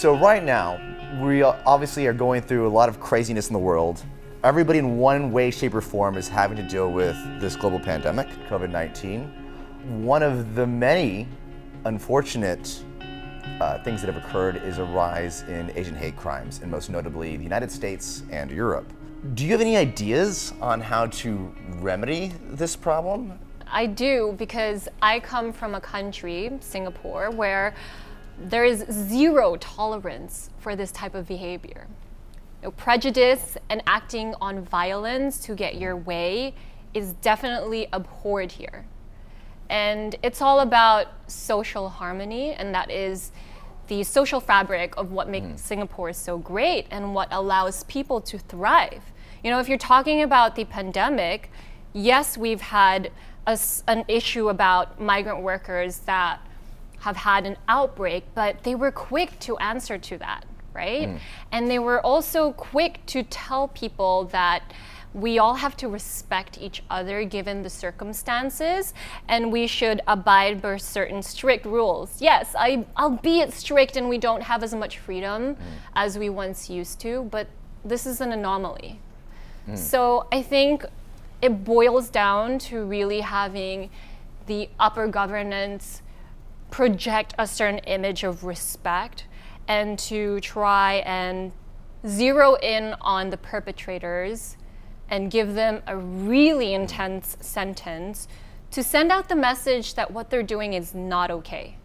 So right now, we obviously are going through a lot of craziness in the world. Everybody in one way, shape, or form is having to deal with this global pandemic, COVID-19. One of the many unfortunate things that have occurred is a rise in Asian hate crimes, and most notably the United States and Europe. Do you have any ideas on how to remedy this problem? I do, because I come from a country, Singapore, where there is zero tolerance for this type of behavior. Prejudice and acting on violence to get your way is definitely abhorred here. And it's all about social harmony, and that is the social fabric of what makes Singapore so great and what allows people to thrive. You know, if you're talking about the pandemic, yes, we've had an issue about migrant workers that have had an outbreak, but they were quick to answer to that, right? And they were also quick to tell people that we all have to respect each other given the circumstances, and we should abide by certain strict rules. Yes, albeit strict and we don't have as much freedom as we once used to, but this is an anomaly. So I think it boils down to really having the upper governance project a certain image of respect and to try and zero in on the perpetrators and give them a really intense sentence to send out the message that what they're doing is not okay.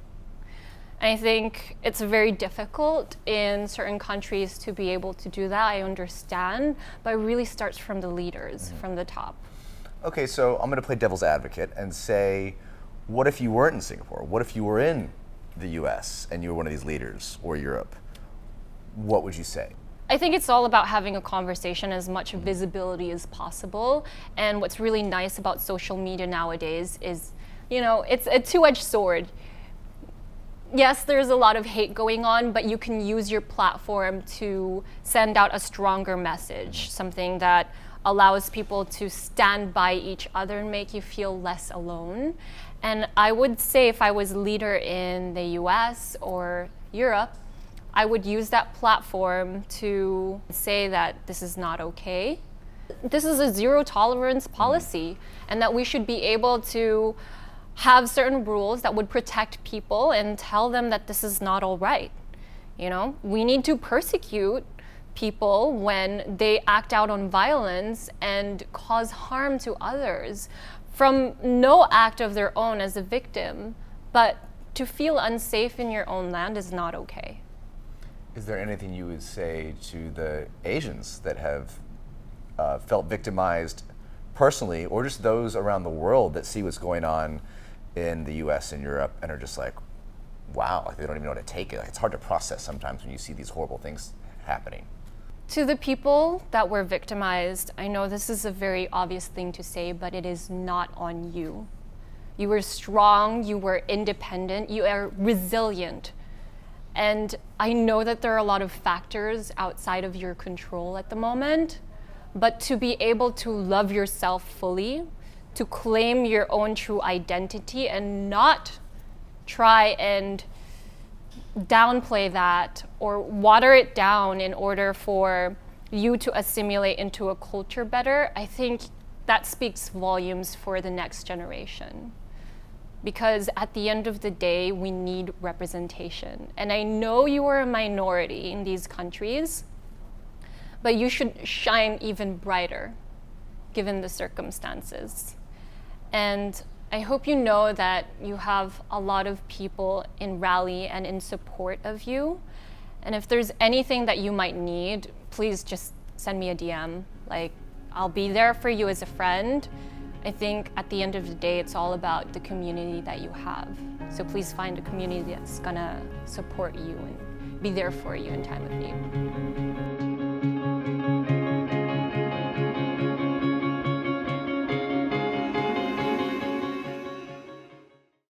I think it's very difficult in certain countries to be able to do that, I understand, but it really starts from the leaders, from the top. Okay, so I'm going to play devil's advocate and say, what if you weren't in Singapore? What if you were in the US and you were one of these leaders, or Europe? What would you say? I think it's all about having a conversation, as much visibility as possible. And what's really nice about social media nowadays is, you know, it's a two-edged sword. Yes, there's a lot of hate going on, but you can use your platform to send out a stronger message, something that allows people to stand by each other and make you feel less alone. And I would say if I was a leader in the US or Europe, I would use that platform to say that this is not okay. This is a zero tolerance policy, and that we should be able to have certain rules that would protect people and tell them that this is not all right. You know, we need to persecute people when they act out on violence and cause harm to others from no act of their own as a victim, but to feel unsafe in your own land is not okay. Is there anything you would say to the Asians that have felt victimized personally, or just those around the world that see what's going on in the US and Europe and are just like, wow, like they don't even know how to take it. Like, it's hard to process sometimes when you see these horrible things happening. To the people that were victimized, I know this is a very obvious thing to say, but it is not on you. You were strong, you were independent, you are resilient. And I know that there are a lot of factors outside of your control at the moment, but to be able to love yourself fully, to claim your own true identity and not try and downplay that or water it down in order for you to assimilate into a culture better, I think that speaks volumes for the next generation. Because at the end of the day, we need representation. And I know you are a minority in these countries, but you should shine even brighter given the circumstances. And I hope you know that you have a lot of people in rally and in support of you. And if there's anything that you might need, please just send me a DM. Like, I'll be there for you as a friend. I think at the end of the day, it's all about the community that you have. So please find a community that's gonna support you and be there for you in time of need.